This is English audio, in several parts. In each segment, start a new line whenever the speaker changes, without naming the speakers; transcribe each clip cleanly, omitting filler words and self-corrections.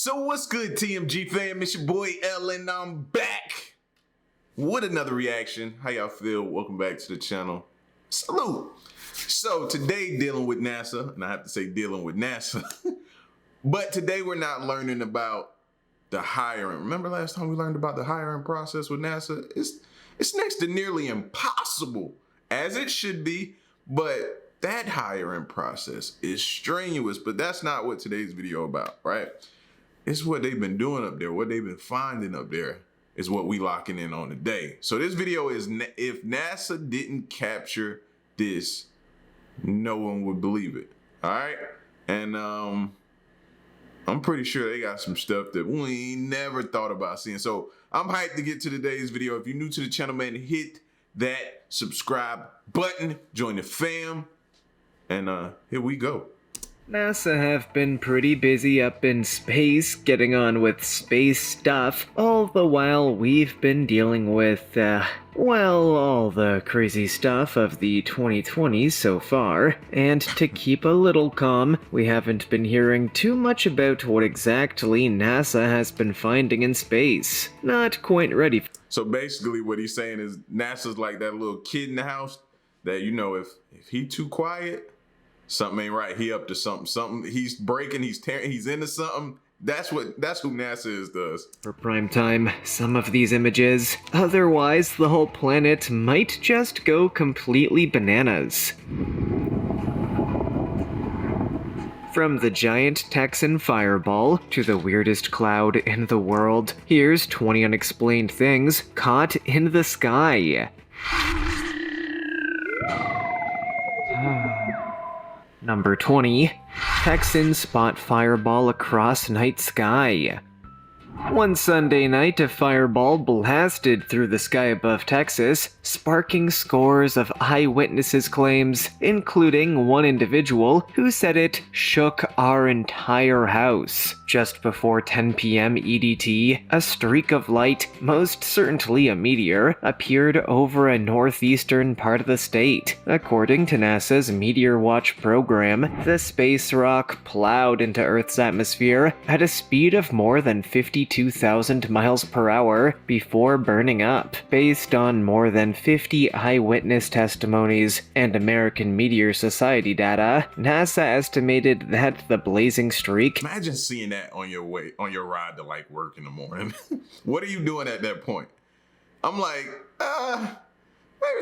So what's good, TMG fam? It's your boy L and I'm back with another reaction. How y'all feel? Welcome back to the channel. Salute. So today dealing with NASA, and I have to say dealing with NASA, but today we're not learning about the hiring. Remember last time we learned about the hiring process with NASA? It's next to nearly impossible, as it should be, but that hiring process is strenuous, but that's not what today's video about, right? It's what they've been doing up there, what they've been finding up there is what we locking in on today. So this video is, if NASA didn't capture this, no one would believe it, all right? And I'm pretty sure they got some stuff that we ain't never thought about seeing. So I'm hyped to get to today's video. If you're new to the channel, man, hit that subscribe button, join the fam, and here we go.
NASA have been pretty busy up in space, getting on with space stuff, all the while we've been dealing with, well, all the crazy stuff of the 2020s so far. And to keep a little calm, we haven't been hearing too much about what exactly NASA has been finding in space. Not quite ready.
So basically what he's saying is NASA's like that little kid in the house that, you know, if he too quiet, something ain't right. He up to something. He's breaking, he's tearing, he's into something. That's who NASA is does.
For prime time, some of these images. Otherwise, the whole planet might just go completely bananas. From the giant Texan fireball to the weirdest cloud in the world, here's 20 unexplained things caught in the sky. Number 20. Texans spot fireball across night sky. One Sunday night, a fireball blasted through the sky above Texas, sparking scores of eyewitnesses' claims, including one individual who said it shook our entire house. Just before 10 p.m. EDT, a streak of light, most certainly a meteor, appeared over a northeastern part of the state. According to NASA's Meteor Watch program, the space rock plowed into Earth's atmosphere at a speed of more than 52,000 miles per hour before burning up. Based on more than 50 eyewitness testimonies and American Meteor Society data, NASA estimated that the blazing streak—
Imagine seeing that on your ride to like work in the morning. What are you doing at that point? I'm like,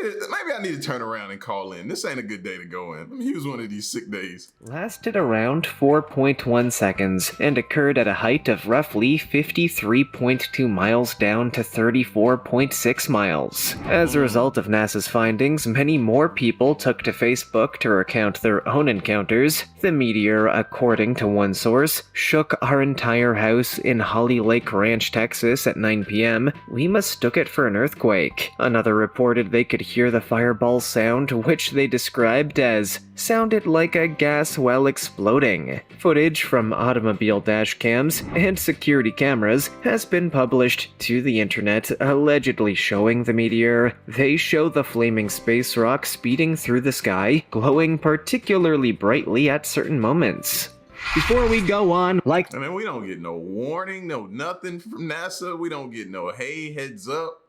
maybe I need to turn around and call in. This ain't a good day to go in. Let me use one of these sick days.
Lasted around 4.1 seconds and occurred at a height of roughly 53.2 miles down to 34.6 miles. As a result of NASA's findings, many more people took to Facebook to recount their own encounters. The meteor, according to one source, shook our entire house in Holly Lake Ranch, Texas at 9 p.m. We mistook it for an earthquake. Another reported they could hear the fireball sound, which they described as sounded like a gas well exploding. Footage from automobile dash cams and security cameras has been published to the internet, allegedly showing the meteor. They show the flaming space rock speeding through the sky, glowing particularly brightly at certain moments. Before we go on, I
mean, we don't get no warning, no nothing from NASA. We don't get no, hey, heads up.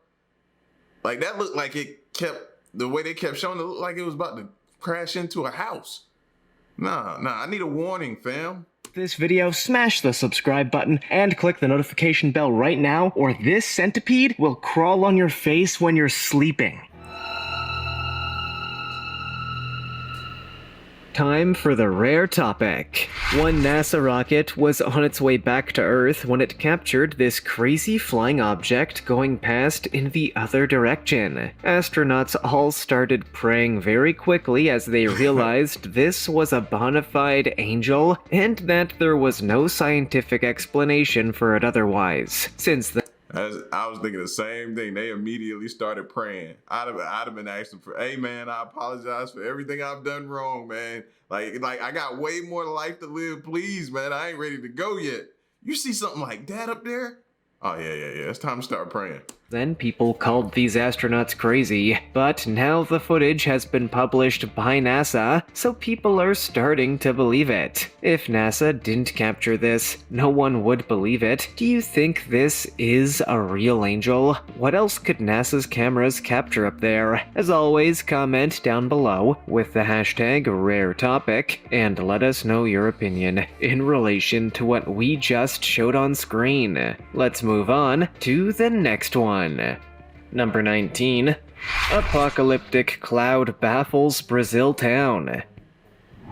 Like, that looked like it kept, the way they kept showing it, looked like it was about to crash into a house. Nah, I need a warning, fam.
This video, smash the subscribe button and click the notification bell right now, or this centipede will crawl on your face when you're sleeping. Time for the rare topic. One NASA rocket was on its way back to Earth when it captured this crazy flying object going past in the other direction. Astronauts all started praying very quickly as they realized this was a bona fide angel and that there was no scientific explanation for it otherwise. Since the
I was thinking the same thing. They immediately started praying. I'd have been asking for, hey man, I apologize for everything I've done wrong, man. Like I got way more life to live. Please, man, I ain't ready to go yet. You see something like that up there? Oh yeah. It's time to start praying.
Then people called these astronauts crazy, but now the footage has been published by NASA, so people are starting to believe it. If NASA didn't capture this, no one would believe it. Do you think this is a real angel? What else could NASA's cameras capture up there? As always, comment down below with the hashtag #RareTopic and let us know your opinion in relation to what we just showed on screen. Let's move on to the next one. Number 19. Apocalyptic cloud baffles Brazil town.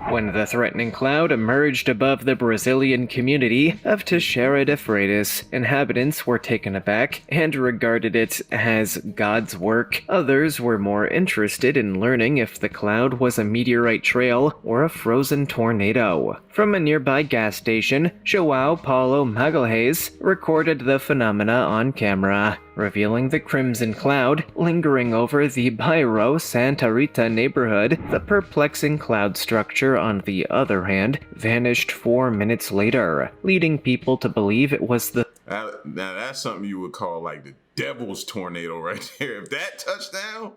When the threatening cloud emerged above the Brazilian community of Teixeira de Freitas, inhabitants were taken aback and regarded it as God's work. Others were more interested in learning if the cloud was a meteorite trail or a frozen tornado. From a nearby gas station, João Paulo Magalhães recorded the phenomena on camera, revealing the crimson cloud lingering over the Bairro Santa Rita neighborhood. The perplexing cloud structure, on the other hand, vanished 4 minutes later, leading people to believe it was the...
Now that's something you would call like the devil's tornado right there. If that touchdown,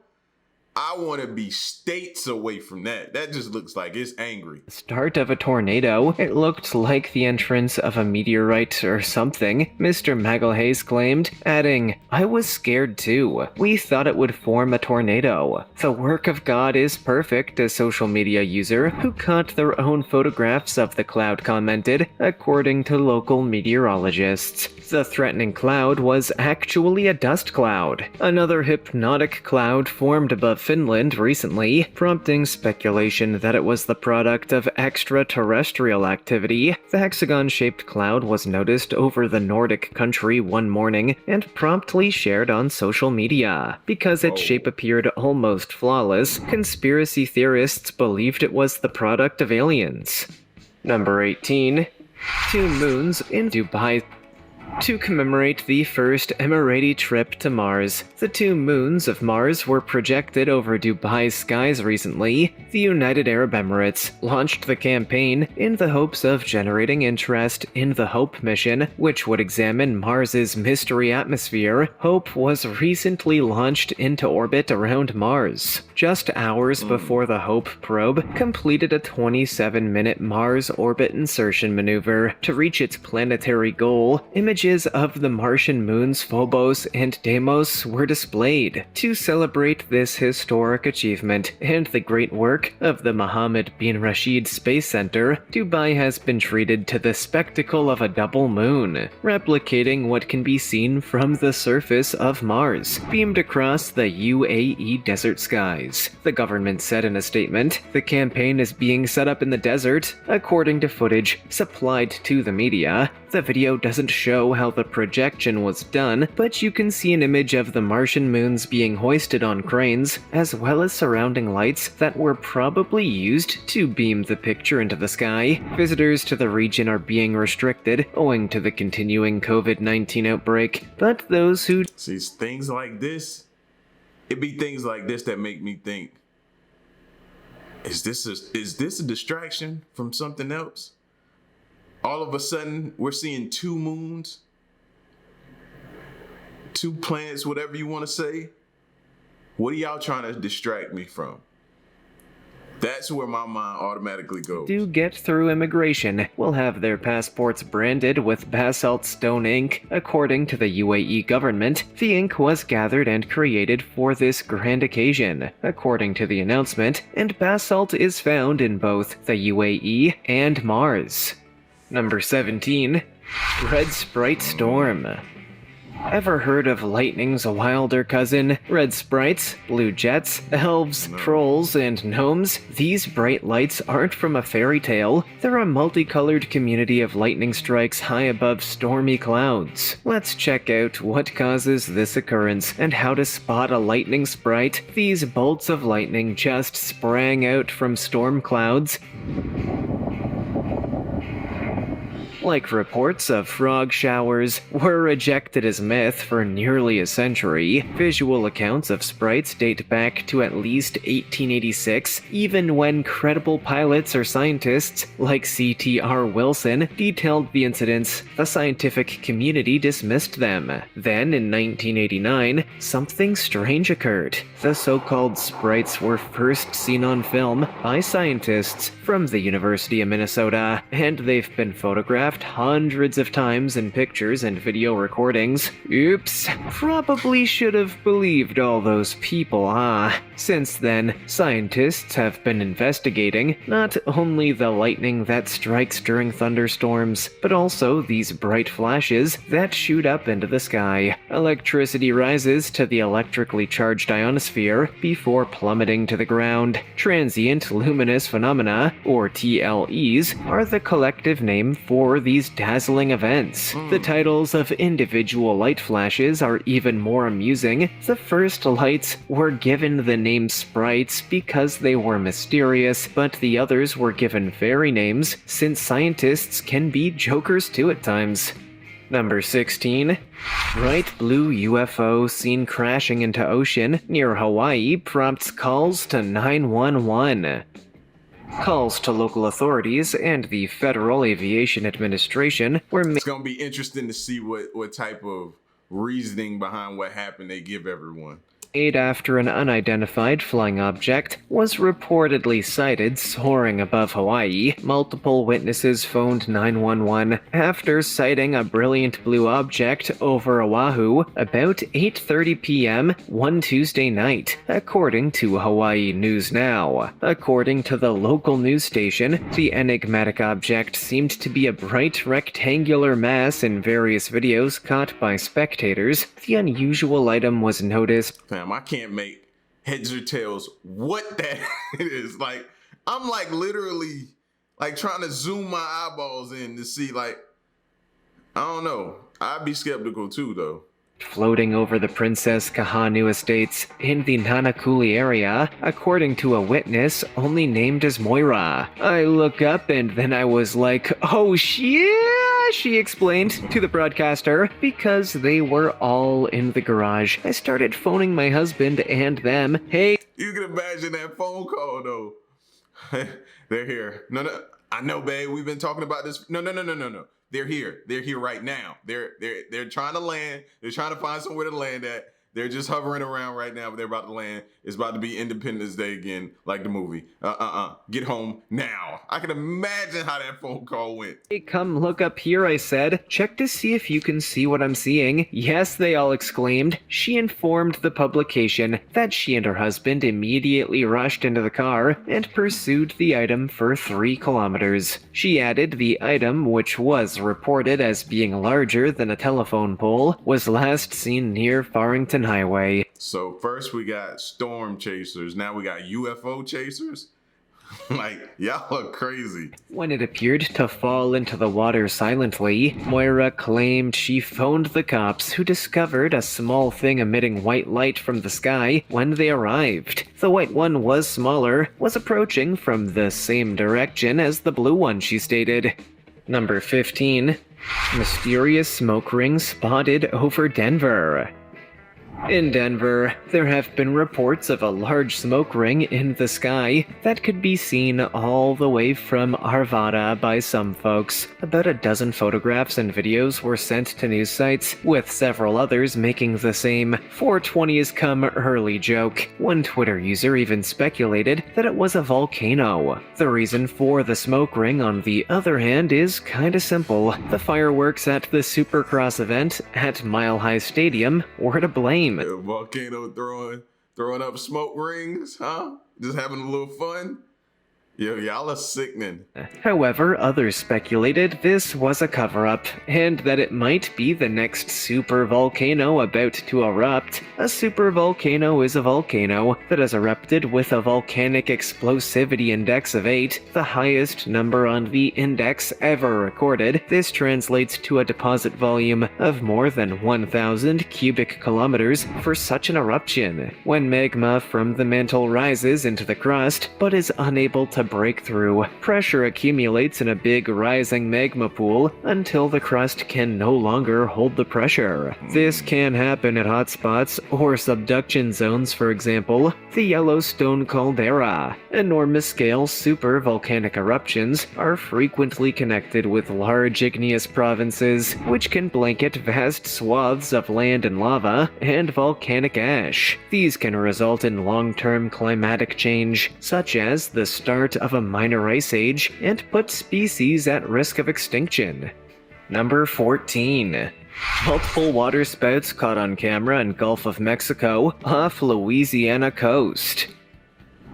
I want to be states away from that. That just looks like it's angry.
Start of a tornado. It looked like the entrance of a meteorite or something, Mr. Magalhães claimed, adding, "I was scared too. We thought it would form a tornado. The work of God is perfect," a social media user who caught their own photographs of the cloud commented, according to local meteorologists. The threatening cloud was actually a dust cloud. Another hypnotic cloud formed above Finland recently, prompting speculation that it was the product of extraterrestrial activity. The hexagon-shaped cloud was noticed over the Nordic country one morning and promptly shared on social media. Because its shape appeared almost flawless, conspiracy theorists believed it was the product of aliens. Number 18. 2 moons in Dubai. To commemorate the first Emirati trip to Mars, the 2 moons of Mars were projected over Dubai's skies recently. The United Arab Emirates launched the campaign in the hopes of generating interest in the HOPE mission, which would examine Mars's mystery atmosphere. HOPE was recently launched into orbit around Mars, just hours before the HOPE probe completed a 27-minute Mars orbit insertion maneuver to reach its planetary goal. Images of the Martian moons Phobos and Deimos were displayed. To celebrate this historic achievement and the great work of the Mohammed bin Rashid Space Center, Dubai has been treated to the spectacle of a double moon, replicating what can be seen from the surface of Mars, beamed across the UAE desert skies. The government said in a statement, "The campaign is being set up in the desert, according to footage supplied to the media. The video doesn't show how the projection was done, but you can see an image of the Martian moons being hoisted on cranes, as well as surrounding lights that were probably used to beam the picture into the sky. Visitors to the region are being restricted owing to the continuing COVID-19 outbreak, but those who..."
See, things like this, it be things like this that make me think, is this a distraction from something else? All of a sudden, we're seeing 2 moons, 2 planets, whatever you want to say. What are y'all trying to distract me from? That's where my mind automatically goes.
To get through immigration will have their passports branded with basalt stone ink. According to the UAE government, the ink was gathered and created for this grand occasion, according to the announcement, and basalt is found in both the UAE and Mars. Number 17. Red Sprite Storm. Ever heard of lightning's wilder cousin? Red sprites, blue jets, elves, trolls, and gnomes? These bright lights aren't from a fairy tale. They're a multicolored community of lightning strikes high above stormy clouds. Let's check out what causes this occurrence and how to spot a lightning sprite. These bolts of lightning just sprang out from storm clouds like reports of frog showers, were rejected as myth for nearly a century. Visual accounts of sprites date back to at least 1886, even when credible pilots or scientists like C.T.R. Wilson detailed the incidents, the scientific community dismissed them. Then, in 1989, something strange occurred. The so-called sprites were first seen on film by scientists from the University of Minnesota, and they've been photographed hundreds of times in pictures and video recordings. Oops, probably should have believed all those people, huh? Since then, scientists have been investigating not only the lightning that strikes during thunderstorms, but also these bright flashes that shoot up into the sky. Electricity rises to the electrically charged ionosphere before plummeting to the ground. Transient luminous phenomena, or TLEs, are the collective name for these dazzling events. The titles of individual light flashes are even more amusing. The first lights were given the name sprites because they were mysterious, but the others were given fairy names since scientists can be jokers too at times. Number 16. Bright blue UFO seen crashing into ocean near Hawaii prompts calls to 911. Calls to local authorities and the Federal Aviation Administration were made.
It's gonna be interesting to see what type of reasoning behind what happened they give everyone.
After an unidentified flying object was reportedly sighted soaring above Hawaii. Multiple witnesses phoned 911 after sighting a brilliant blue object over Oahu about 8:30 p.m. one Tuesday night, according to Hawaii News Now. According to the local news station, the enigmatic object seemed to be a bright rectangular mass in various videos caught by spectators. The unusual item was noticed.
I can't make heads or tails what that is. Like, I'm like literally like trying to zoom my eyeballs in to see, like, I don't know. I'd be skeptical too, though.
Floating over the Princess Kahanu Estates in the Nanakuli area, according to a witness only named as Moira. I look up and then I was like, oh shit, she explained to the broadcaster, because they were all in the garage. I started phoning my husband and them. Hey.
You can imagine that phone call though. They're here. No, I know, babe. We've been talking about this. No. They're here. They're here right now. They're trying to land. They're trying to find somewhere to land at. They're just hovering around right now, but they're about to land. It's about to be Independence Day again, like the movie. Get home now. I can imagine how that phone call went.
Hey, come look up here, I said. Check to see if you can see what I'm seeing. Yes, they all exclaimed. She informed the publication that she and her husband immediately rushed into the car and pursued the item for 3 kilometers. She added the item, which was reported as being larger than a telephone pole, was last seen near Farrington Highway.
So first we got storm chasers, now we got UFO chasers? Like, y'all are crazy.
When it appeared to fall into the water silently, Moira claimed she phoned the cops, who discovered a small thing emitting white light from the sky when they arrived. The white one was smaller, was approaching from the same direction as the blue one, she stated. Number 15. Mysterious smoke ring spotted over Denver. In Denver, there have been reports of a large smoke ring in the sky that could be seen all the way from Arvada by some folks. About a dozen photographs and videos were sent to news sites, with several others making the same 420 has come early joke. One Twitter user even speculated that it was a volcano. The reason for the smoke ring, on the other hand, is kinda simple. The fireworks at the Supercross event at Mile High Stadium were to blame.
A volcano throwing up smoke rings, huh? Just having a little fun? Yo, y'all are sickening.
However, others speculated this was a cover-up, and that it might be the next super volcano about to erupt. A super volcano is a volcano that has erupted with a volcanic explosivity index of 8, the highest number on the index ever recorded. This translates to a deposit volume of more than 1,000 cubic kilometers for such an eruption. When magma from the mantle rises into the crust, but is unable to to break through. Pressure accumulates in a big rising magma pool until the crust can no longer hold the pressure. This can happen at hotspots or subduction zones, for example, the Yellowstone caldera. Enormous-scale supervolcanic eruptions are frequently connected with large igneous provinces, which can blanket vast swaths of land and lava and volcanic ash. These can result in long-term climatic change, such as the start of a minor ice age, and put species at risk of extinction. Number 14. Multiple waterspouts caught on camera in Gulf of Mexico off Louisiana coast.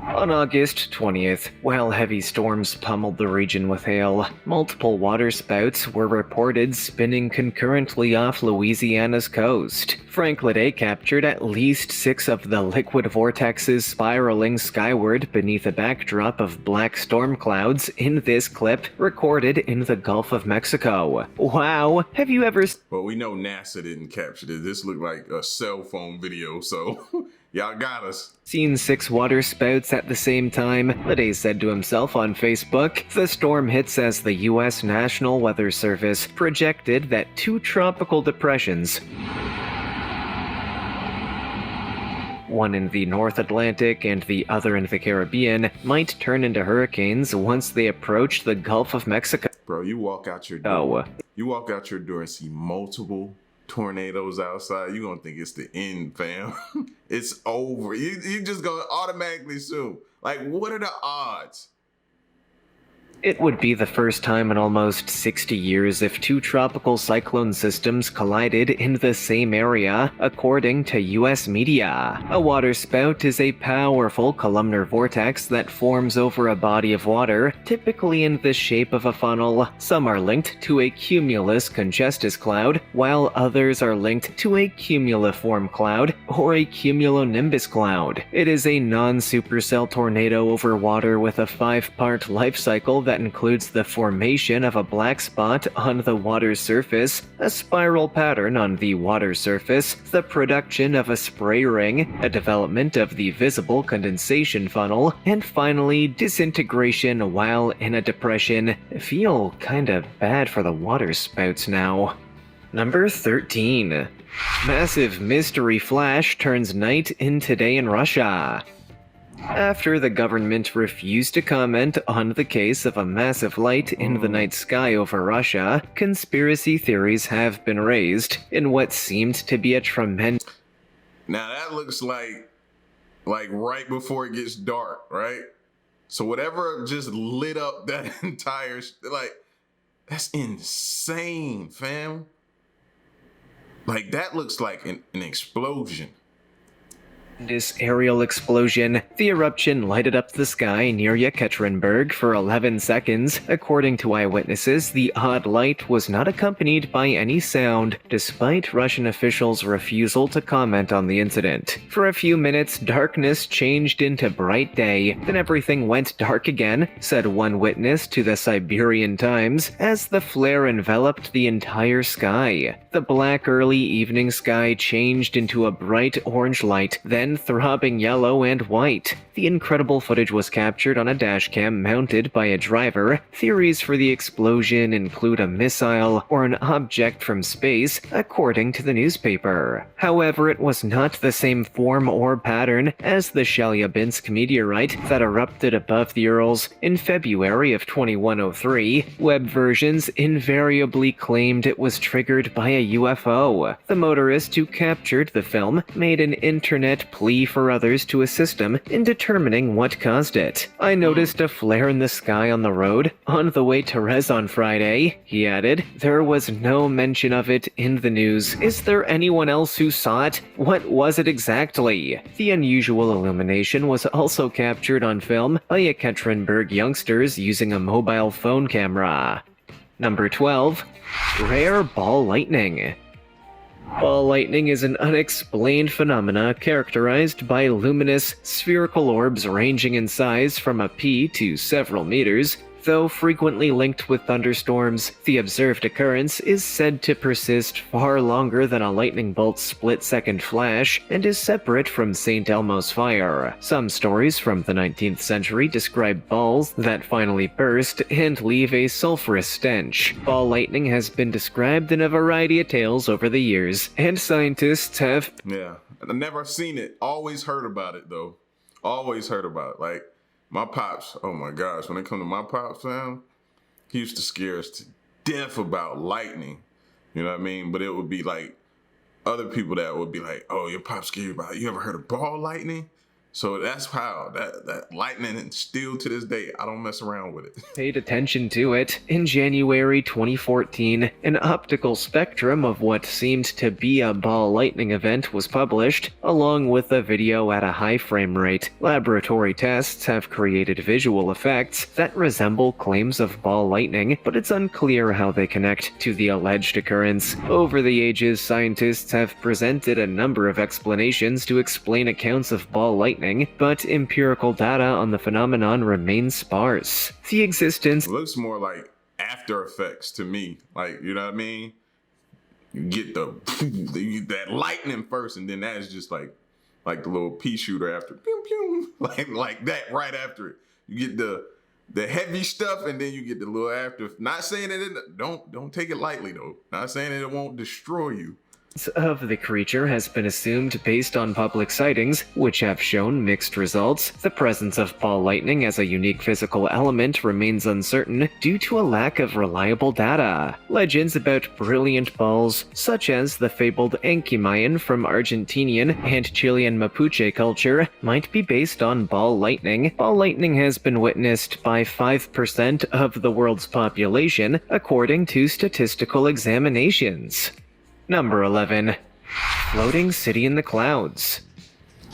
On August 20th, while heavy storms pummeled the region with hail, multiple waterspouts were reported spinning concurrently off Louisiana's coast. Franklin captured at least 6 of the liquid vortexes spiraling skyward beneath a backdrop of black storm clouds in this clip recorded in the Gulf of Mexico. Wow, have you ever...
Well, we know NASA didn't capture this. This looked like a cell phone video, so y'all got us.
Seen 6 waterspouts at the same time, Lede said to himself on Facebook. The storm hits as the U.S. National Weather Service projected that 2 tropical depressions, one in the North Atlantic and the other in the Caribbean, might turn into hurricanes once they approach the Gulf of Mexico.
Bro, you walk out your door. You walk out your door and see multiple tornadoes outside, you're gonna think it's the end, fam. It's over. You just gonna automatically assume. Like, what are the odds?
It would be the first time in almost 60 years if 2 tropical cyclone systems collided in the same area, according to U.S. media. A waterspout is a powerful columnar vortex that forms over a body of water, typically in the shape of a funnel. Some are linked to a cumulus congestus cloud, while others are linked to a cumuliform cloud or a cumulonimbus cloud. It is a non-supercell tornado over water with a 5-part life cycle that includes the formation of a black spot on the water's surface, a spiral pattern on the water surface, the production of a spray ring, a development of the visible condensation funnel, and finally disintegration while in a depression. I feel kinda bad for the waterspouts now. Number 13. Massive mystery flash turns night into day in Russia. After the government refused to comment on the case of a massive light in the night sky over Russia, conspiracy theories have been raised in what seemed to be a tremendous...
Now that looks like right before it gets dark, right? So whatever just lit up that entire, that's insane, fam. Like, that looks like an explosion.
This aerial explosion, the eruption lighted up the sky near Yekaterinburg for 11 seconds. According to eyewitnesses, the odd light was not accompanied by any sound, despite Russian officials' refusal to comment on the incident. For a few minutes, darkness changed into bright day, then everything went dark again, said one witness to the Siberian Times, as the flare enveloped the entire sky. The black early evening sky changed into a bright orange light, then throbbing yellow and white. The incredible footage was captured on a dashcam mounted by a driver. Theories for the explosion include a missile or an object from space, according to the newspaper. However, it was not the same form or pattern as the Chelyabinsk meteorite that erupted above the Urals in February of 2103. Web versions invariably claimed it was triggered by a UFO. The motorist who captured the film made an internet plea for others to assist him in determining what caused it. "I noticed a flare in the sky on the road on the way to Rez on Friday," he added. "There was no mention of it in the news. Is there anyone else who saw it? What was it exactly?" The unusual illumination was also captured on film by Yekaterinburg youngsters using a mobile phone camera. Number 12. Rare ball lightning. Ball lightning is an unexplained phenomena characterized by luminous, spherical orbs ranging in size from a pea to several meters, Though frequently linked with thunderstorms, the observed occurrence is said to persist far longer than a lightning bolt's split-second flash and is separate from St. Elmo's fire. Some stories from the 19th century describe balls that finally burst and leave a sulfurous stench. Ball lightning has been described in a variety of tales over the years, and scientists have...
Yeah, I've never seen it. Always heard about it, though. Always heard about it. Like, my pops, oh my gosh, when it come to my pops, fam, he used to scare us to death about lightning. You know what I mean? But it would be like other people that would be like, oh, your pops scared you about it. You ever heard of ball lightning? So that's how that lightning, and still to this day, I don't mess around with it.
Paid attention to it. In January 2014, an optical spectrum of what seemed to be a ball lightning event was published, along with a video at a high frame rate. Laboratory tests have created visual effects that resemble claims of ball lightning, but it's unclear how they connect to the alleged occurrence. Over the ages, scientists have presented a number of explanations to explain accounts of ball lightning, but empirical data on the phenomenon remains sparse. The existence...
It looks more like after effects to me. Like, you know what I mean? You get that lightning first, and then that's just like the little pea shooter after. Pew, pew, like that right after it. You get the heavy stuff, and then you get the little after. Not saying that don't take it lightly, though. Not saying that it won't destroy you.
Of the creature has been assumed based on public sightings, which have shown mixed results. The presence of ball lightning as a unique physical element remains uncertain due to a lack of reliable data. Legends about brilliant balls, such as the fabled Anquimayan from Argentinian and Chilean Mapuche culture, might be based on ball lightning. Ball lightning has been witnessed by 5% of the world's population, according to statistical examinations. Number 11. Floating City in the Clouds.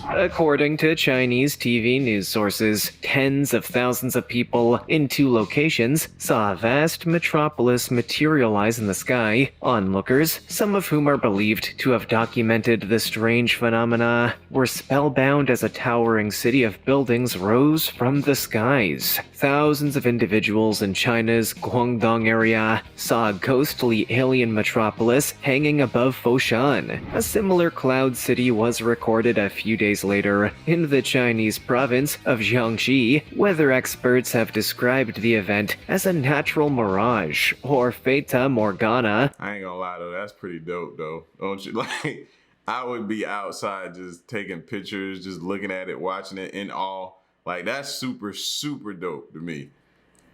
According to Chinese TV news sources, tens of thousands of people in 2 locations saw a vast metropolis materialize in the sky. Onlookers, some of whom are believed to have documented the strange phenomena, were spellbound as a towering city of buildings rose from the skies. Thousands of individuals in China's Guangdong area saw a ghostly alien metropolis hanging above Foshan. A similar cloud city was recorded a few days later in the Chinese province of Jiangxi. Weather experts have described the event as a natural mirage, or fata morgana.
I ain't gonna lie though, that's pretty dope though. Don't you? Like, I would be outside just taking pictures, just looking at it, watching it in awe. Like, that's super, super dope to me.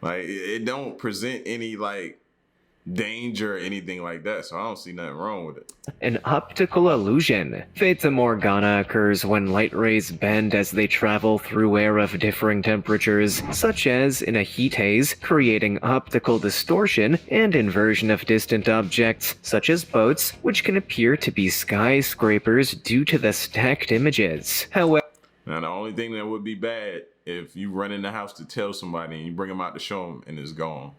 Like, it don't present any like danger or anything like that, so I don't see nothing wrong with it.
An optical illusion. Fata Morgana occurs when light rays bend as they travel through air of differing temperatures, such as in a heat haze, creating optical distortion and inversion of distant objects, such as boats, which can appear to be skyscrapers due to the stacked images. However,
now the only thing that would be bad if you run in the house to tell somebody and you bring them out to show them and it's gone.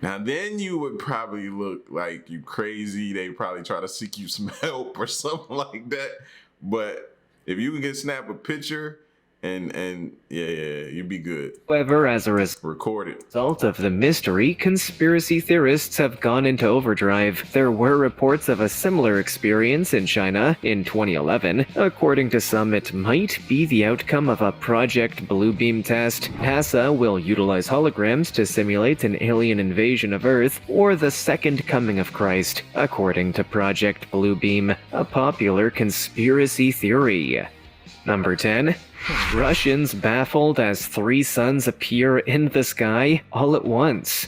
Now then you would probably look like you crazy. They probably try to seek you some help or something like that. But if you can snap a picture and yeah, you'd be good.
However, as a result of the mystery, conspiracy theorists have gone into overdrive. There were reports of a similar experience in China in 2011. According to some, it might be the outcome of a Project Bluebeam test. NASA will utilize holograms to simulate an alien invasion of Earth or the second coming of Christ, according to Project Bluebeam, a popular conspiracy theory. Number 10. Russians baffled as 3 suns appear in the sky all at once.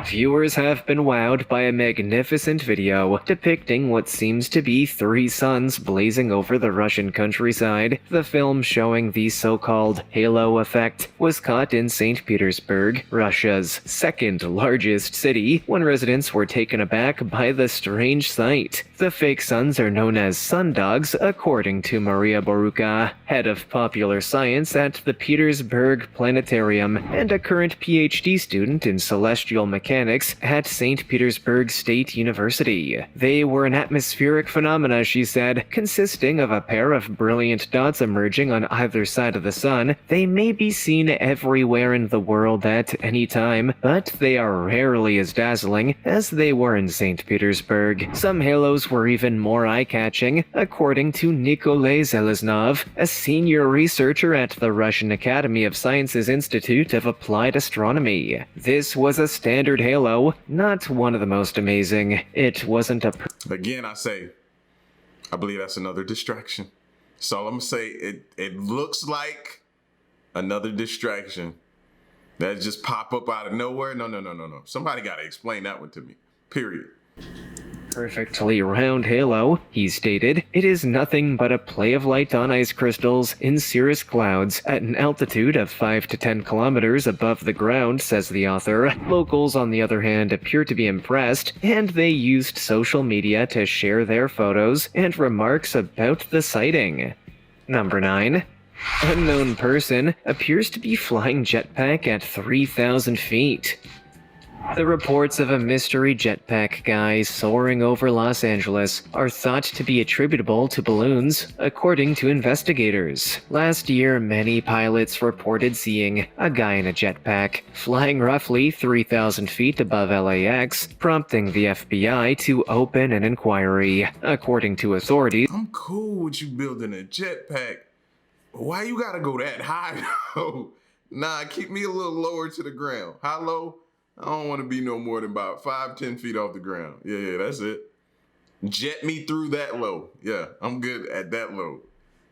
Viewers have been wowed by a magnificent video depicting what seems to be 3 suns blazing over the Russian countryside. The film showing the so-called halo effect was caught in St. Petersburg, Russia's second largest city, when residents were taken aback by the strange sight. The fake suns are known as sundogs, according to Maria Boruca, head of popular science at the Petersburg Planetarium and a current PhD student in celestial mechanics mechanics at St. Petersburg State University. They were an atmospheric phenomena, she said, consisting of a pair of brilliant dots emerging on either side of the sun. They may be seen everywhere in the world at any time, but they are rarely as dazzling as they were in St. Petersburg. Some halos were even more eye-catching, according to Nikolay Zeleznov, a senior researcher at the Russian Academy of Sciences Institute of Applied Astronomy. This was a standard halo, not one of the most amazing. It wasn't a...
Again, I believe that's another distraction. So I'm gonna say it looks like another distraction that just pop up out of nowhere. No. Somebody gotta explain that one to me. Period.
Perfectly round halo, he stated. It is nothing but a play of light on ice crystals in cirrus clouds at an altitude of 5 to 10 kilometers above the ground, says the author. Locals, on the other hand, appear to be impressed, and they used social media to share their photos and remarks about the sighting. Number 9. Unknown person appears to be flying jetpack at 3,000 feet. The reports of a mystery jetpack guy soaring over Los Angeles are thought to be attributable to balloons, according to investigators. Last year, many pilots reported seeing a guy in a jetpack flying roughly 3,000 feet above LAX, prompting the FBI to open an inquiry. According to authorities,
I'm cool with you building a jetpack. Why you gotta go that high though? Nah, keep me a little lower to the ground. How low? I don't want to be no more than about 5-10 feet off the ground. Yeah, that's it. Jet me through that low. Yeah, I'm good at that low.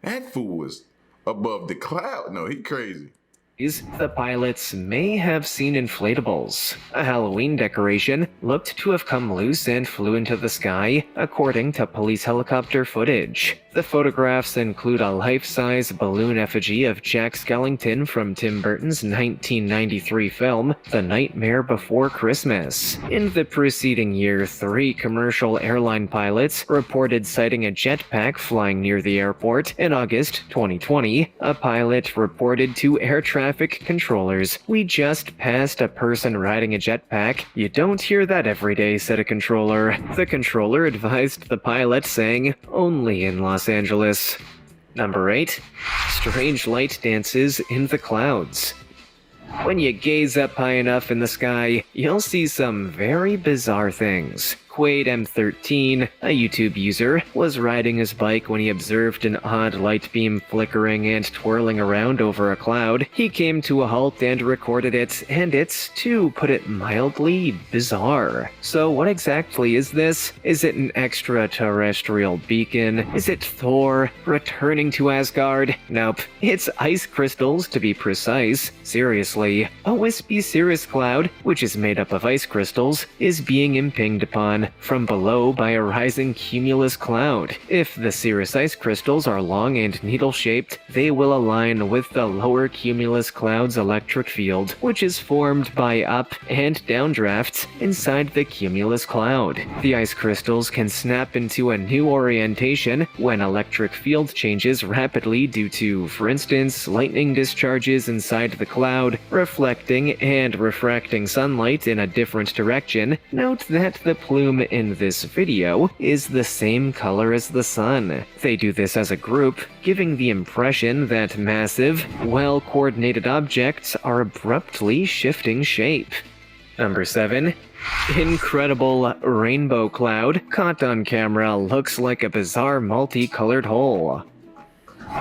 That fool was above the cloud. No, he crazy.
the pilots may have seen inflatables. A Halloween decoration looked to have come loose and flew into the sky, according to police helicopter footage. The photographs include a life-size balloon effigy of Jack Skellington from Tim Burton's 1993 film, The Nightmare Before Christmas. In the preceding year, 3 commercial airline pilots reported sighting a jetpack flying near the airport. In August 2020, a pilot reported to air traffic controllers, "We just passed a person riding a jetpack. You don't hear that every day," said a controller. The controller advised the pilot, saying, "Only in Los Angeles." Number 8. Strange light dances in the clouds. When you gaze up high enough in the sky, you'll see some very bizarre things. Quaid M13, a YouTube user, was riding his bike when he observed an odd light beam flickering and twirling around over a cloud. He came to a halt and recorded it, and it's, to put it mildly, bizarre. So what exactly is this? Is it an extraterrestrial beacon? Is it Thor returning to Asgard? Nope. It's ice crystals, to be precise. Seriously, a wispy cirrus cloud, which is made up of ice crystals, is being impinged upon from below by a rising cumulus cloud. If the cirrus ice crystals are long and needle-shaped, they will align with the lower cumulus cloud's electric field, which is formed by up and downdrafts inside the cumulus cloud. The ice crystals can snap into a new orientation when electric field changes rapidly due to, for instance, lightning discharges inside the cloud, reflecting and refracting sunlight in a different direction. Note that the plume in this video is the same color as the sun. They do this as a group, giving the impression that massive, well-coordinated objects are abruptly shifting shape. Number 7. Incredible rainbow cloud caught on camera looks like a bizarre multicolored hole.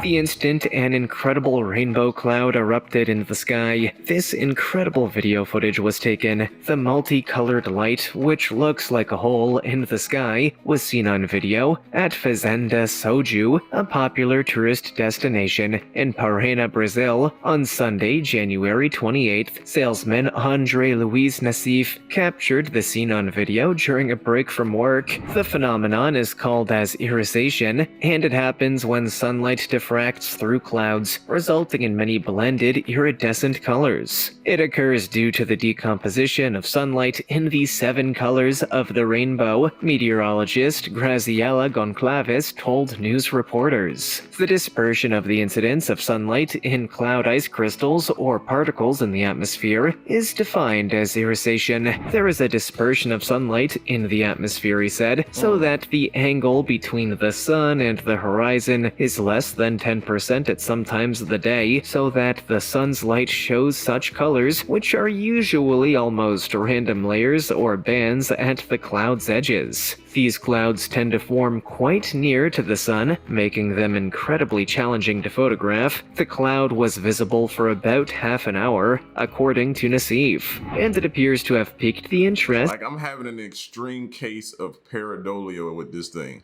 The instant an incredible rainbow cloud erupted into the sky, this incredible video footage was taken. The multicolored light, which looks like a hole in the sky, was seen on video at Fazenda Soju, a popular tourist destination in Parana, Brazil, on Sunday, January 28th. Salesman Andre Luis Nassif captured the scene on video during a break from work. The phenomenon is called as irisation, and it happens when sunlight diffracts through clouds, resulting in many blended, iridescent colors. It occurs due to the decomposition of sunlight in the 7 colors of the rainbow, meteorologist Graziella Goncalves told news reporters. The dispersion of the incidence of sunlight in cloud ice crystals or particles in the atmosphere is defined as irisation. There is a dispersion of sunlight in the atmosphere, he said, so that the angle between the sun and the horizon is less than 10% at some times of the day, so that the sun's light shows such colors, which are usually almost random layers or bands at the cloud's edges. These clouds tend to form quite near to the sun, making them incredibly challenging to photograph. The cloud was visible for about half an hour, according to Nassif, and it appears to have piqued the interest.
Like, I'm having an extreme case of pareidolia with this thing.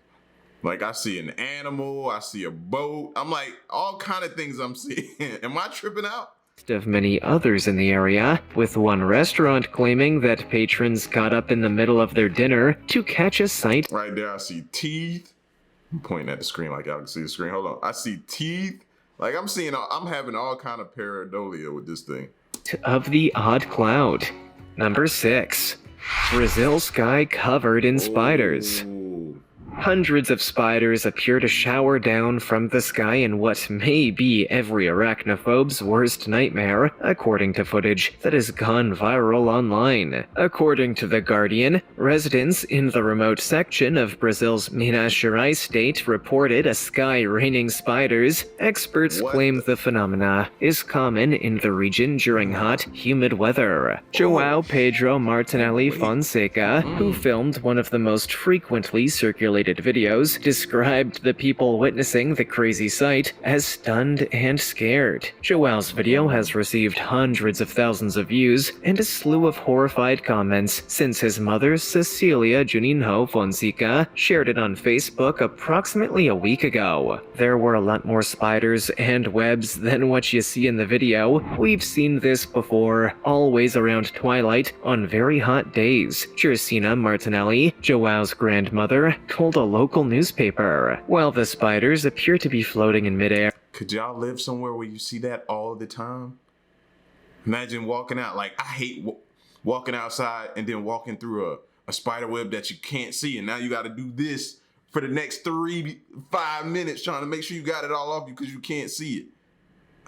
Like, I see an animal, I see a boat. I'm like, all kind of things I'm seeing. Am I tripping out?
Of many others in the area, with one restaurant claiming that patrons got up in the middle of their dinner to catch a sight.
Right there, I see teeth. I'm pointing at the screen like y'all can see the screen. Hold on. I see teeth. Like, I'm having all kind of pareidolia with this thing.
Of the odd cloud. Number 6. Brazil sky covered in spiders.
Ooh.
Hundreds of spiders appear to shower down from the sky in what may be every arachnophobe's worst nightmare, according to footage that has gone viral online. According to The Guardian, residents in the remote section of Brazil's Minas Gerais state reported a sky raining spiders. Experts claim the phenomena is common in the region during hot, humid weather. João Pedro Martinelli Fonseca, who filmed one of the most frequently circulated videos, described the people witnessing the crazy sight as stunned and scared. Joao's video has received hundreds of thousands of views and a slew of horrified comments since his mother, Cecilia Juninho Fonseca, shared it on Facebook approximately a week ago. There were a lot more spiders and webs than what you see in the video. We've seen this before, always around twilight on very hot days, Jersina Martinelli, Joao's grandmother, told a local newspaper, while the spiders appear to be floating in midair.
Could y'all live somewhere where you see that all the time? Imagine walking out. Like, I hate walking outside and then walking through a spider web that you can't see, and now you got to do this for the next 5 minutes trying to make sure you got it all off you because you can't see it.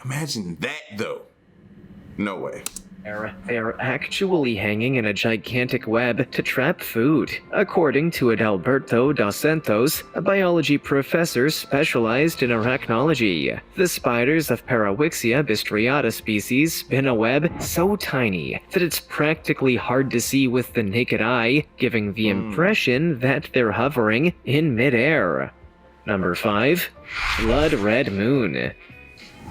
Imagine that, though. No way.
They're actually hanging in a gigantic web to trap food, according to Adalberto dos Santos, a biology professor specialized in arachnology. The spiders of Parawixia bistriata species spin a web so tiny that it's practically hard to see with the naked eye, giving the impression that they're hovering in midair. Number 5. Blood red moon.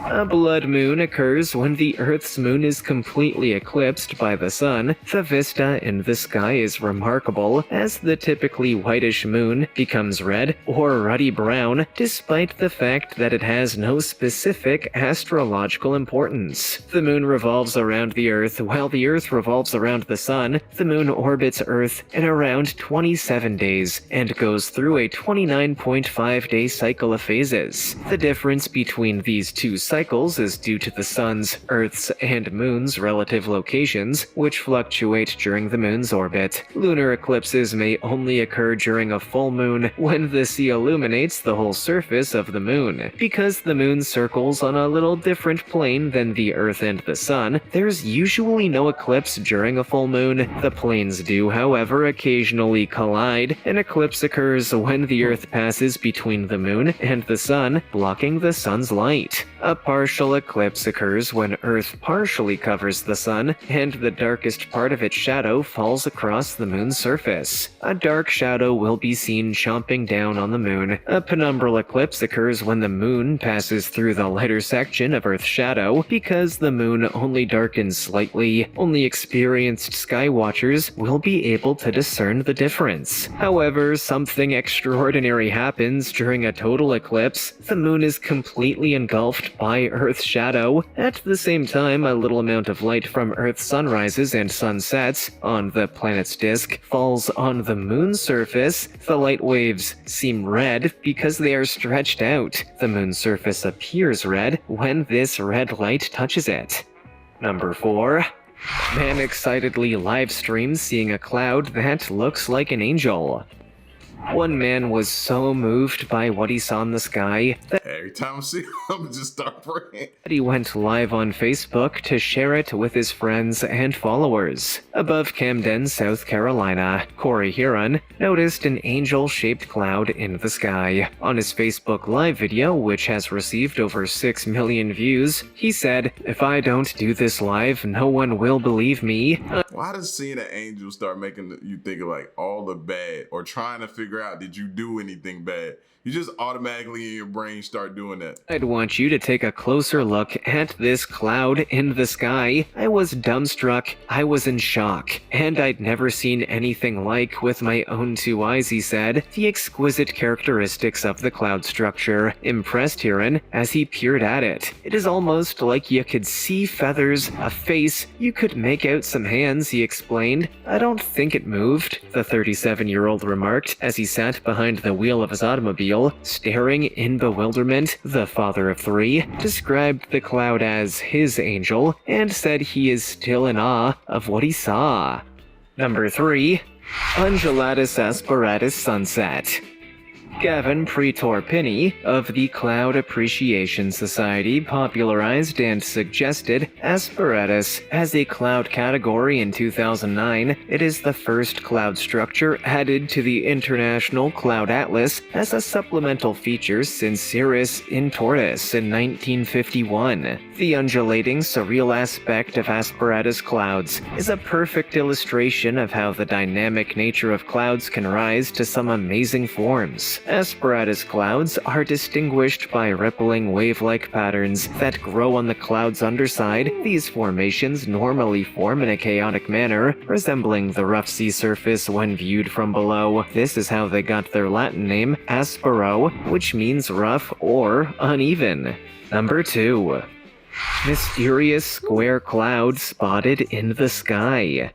A blood moon occurs when the Earth's moon is completely eclipsed by the sun. The vista in the sky is remarkable, as the typically whitish moon becomes red or ruddy brown, despite the fact that it has no specific astrological importance. The moon revolves around the Earth, while the Earth revolves around the sun. The moon orbits Earth in around 27 days, and goes through a 29.5-day cycle of phases. The difference between these two cycles is due to the sun's, Earth's, and moon's relative locations, which fluctuate during the moon's orbit. Lunar eclipses may only occur during a full moon, when the sea illuminates the whole surface of the moon. Because the moon circles on a little different plane than the Earth and the sun, there's usually no eclipse during a full moon. The planes do, however, occasionally collide. An eclipse occurs when the Earth passes between the moon and the sun, blocking the sun's light. A partial eclipse occurs when Earth partially covers the sun, and the darkest part of its shadow falls across the moon's surface. A dark shadow will be seen chomping down on the moon. A penumbral eclipse occurs when the moon passes through the lighter section of Earth's shadow. Because the moon only darkens slightly, only experienced sky watchers will be able to discern the difference. However, something extraordinary happens during a total eclipse. The moon is completely engulfed by Earth's shadow. At the same time, a little amount of light from Earth's sunrises and sunsets on the planet's disk falls on the moon's surface. The light waves seem red because they are stretched out. The moon's surface appears red when this red light touches it. Number 4. Man excitedly live streams seeing a cloud that looks like an angel. One man was so moved by what he saw in the sky that
Every time I see him, I'm just start praying.
he went live on Facebook to share it with his friends and followers. Above Camden, South Carolina, Corey Huron noticed an angel-shaped cloud in the sky. On his Facebook Live video, which has received over 6 million views, he said, "If I don't do this live, no one will believe me.
Why does seeing an angel start making you think of like all the bad, or trying to figure out did you do anything bad? You just automatically in your brain start doing that.
I'd want you to take a closer look at this cloud in the sky. I was dumbstruck, I was in shock, and I'd never seen anything like with my own 2 eyes," he said. The exquisite characteristics of the cloud structure impressed Huron as he peered at it. It is almost like you could see feathers, a face, you could make out some hands, he explained. "I don't think it moved," the 37-year-old remarked as he sat behind the wheel of his automobile, staring in bewilderment. The father of 3 described the cloud as his angel and said he is still in awe of what he saw. Number 3. Undulatus asparagus sunset. Gavin Pretor-Pinney of the Cloud Appreciation Society popularized and suggested Asparagus as a cloud category in 2009. It is the first cloud structure added to the International Cloud Atlas as a supplemental feature since Cirrus Intortus in 1951. The undulating, surreal aspect of Asparagus clouds is a perfect illustration of how the dynamic nature of clouds can rise to some amazing forms. Asparagus clouds are distinguished by rippling wave-like patterns that grow on the cloud's underside. These formations normally form in a chaotic manner, resembling the rough sea surface when viewed from below. This is how they got their Latin name, aspero, which means rough or uneven. Number 2. Mysterious square cloud spotted in the sky.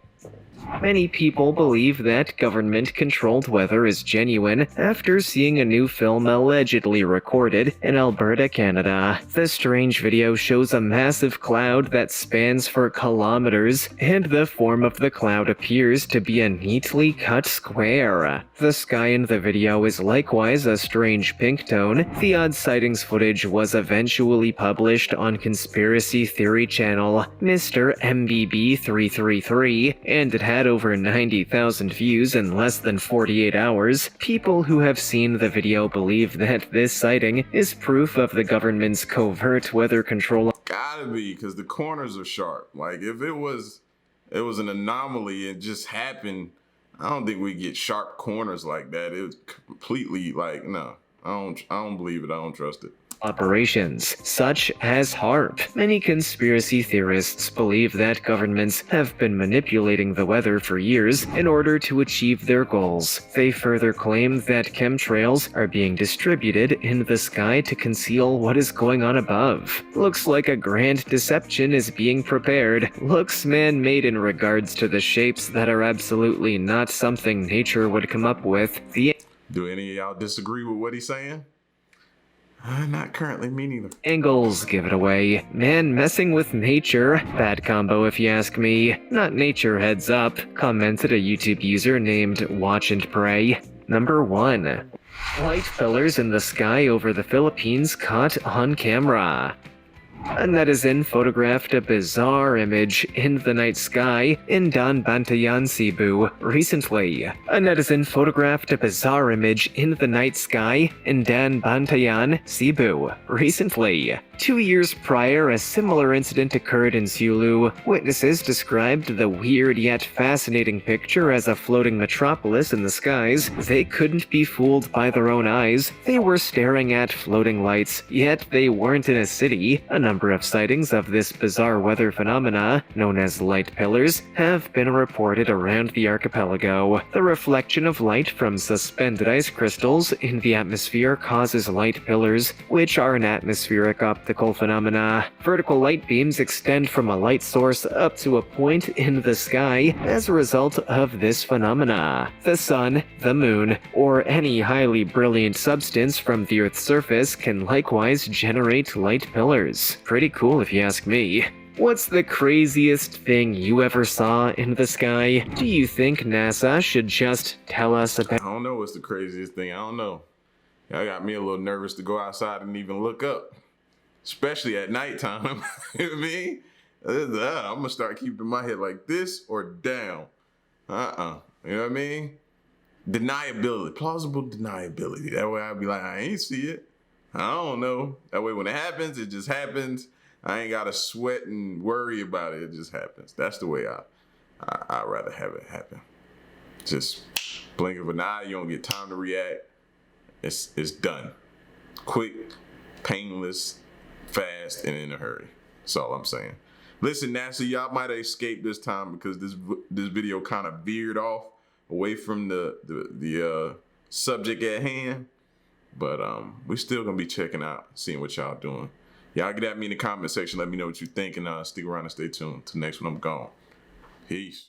Many people believe that government-controlled weather is genuine after seeing a new film allegedly recorded in Alberta, Canada. The strange video shows a massive cloud that spans for kilometers, and the form of the cloud appears to be a neatly cut square. The sky in the video is likewise a strange pink tone. The odd sightings footage was eventually published on Conspiracy Theory channel Mr. MBB333, and it had over 90,000 views in less than 48 hours. People who have seen the video believe that this sighting is proof of the government's covert weather control.
Gotta be, because the corners are sharp. Like if it was an anomaly and just happened, I don't think we get sharp corners like that. It was completely like, no, I don't believe it. I don't trust it.
Operations, such as HARP. Many conspiracy theorists believe that governments have been manipulating the weather for years in order to achieve their goals. They further claim that chemtrails are being distributed in the sky to conceal what is going on above. Looks like a grand deception is being prepared. Looks man-made in regards to the shapes that are absolutely not something nature would come up with.
Do any of y'all disagree with what he's saying? Not currently, me neither.
Angles give it away. Man messing with nature. Bad combo if you ask me. Not nature heads up, commented a YouTube user named Watch and Pray. Number 1. Light pillars in the sky over the Philippines caught on camera. A netizen photographed a bizarre image in the night sky in Bantayan, Cebu recently. A netizen photographed a bizarre image in the night sky in Bantayan, Cebu recently. 2 years prior, a similar incident occurred in Sulu. Witnesses described the weird yet fascinating picture as a floating metropolis in the skies. They couldn't be fooled by their own eyes. They were staring at floating lights, yet they weren't in a city. A number of sightings of this bizarre weather phenomena, known as light pillars, have been reported around the archipelago. The reflection of light from suspended ice crystals in the atmosphere causes light pillars, which are an atmospheric optical phenomena. Vertical light beams extend from a light source up to a point in the sky as a result of this phenomena. The sun, the moon, or any highly brilliant substance from the Earth's surface can likewise generate light pillars. Pretty cool if you ask me. What's the craziest thing you ever saw in the sky? Do you think NASA should just tell us about?
I don't know what's the craziest thing. I don't know. Y'all got me a little nervous to go outside and even look up, especially at nighttime. You know what I mean? I'm gonna start keeping my head like this or down. You know what I mean? Deniability, plausible deniability. That way I'll be like, I ain't see it. I don't know. That way when it happens, it just happens. I ain't gotta sweat and worry about it. It just happens. That's the way I'd rather have it happen. Just blink of an eye. You don't get time to react. It's done. Quick, painless, fast, and in a hurry. That's all I'm saying. Listen, NASA, y'all might have escaped this time because this video kind of veered off away from the subject at hand. But we're still gonna be checking out, seeing what y'all doing. Y'all get at me in the comment section. Let me know what you think, and stick around and stay tuned. Till next one, I'm gone. Peace.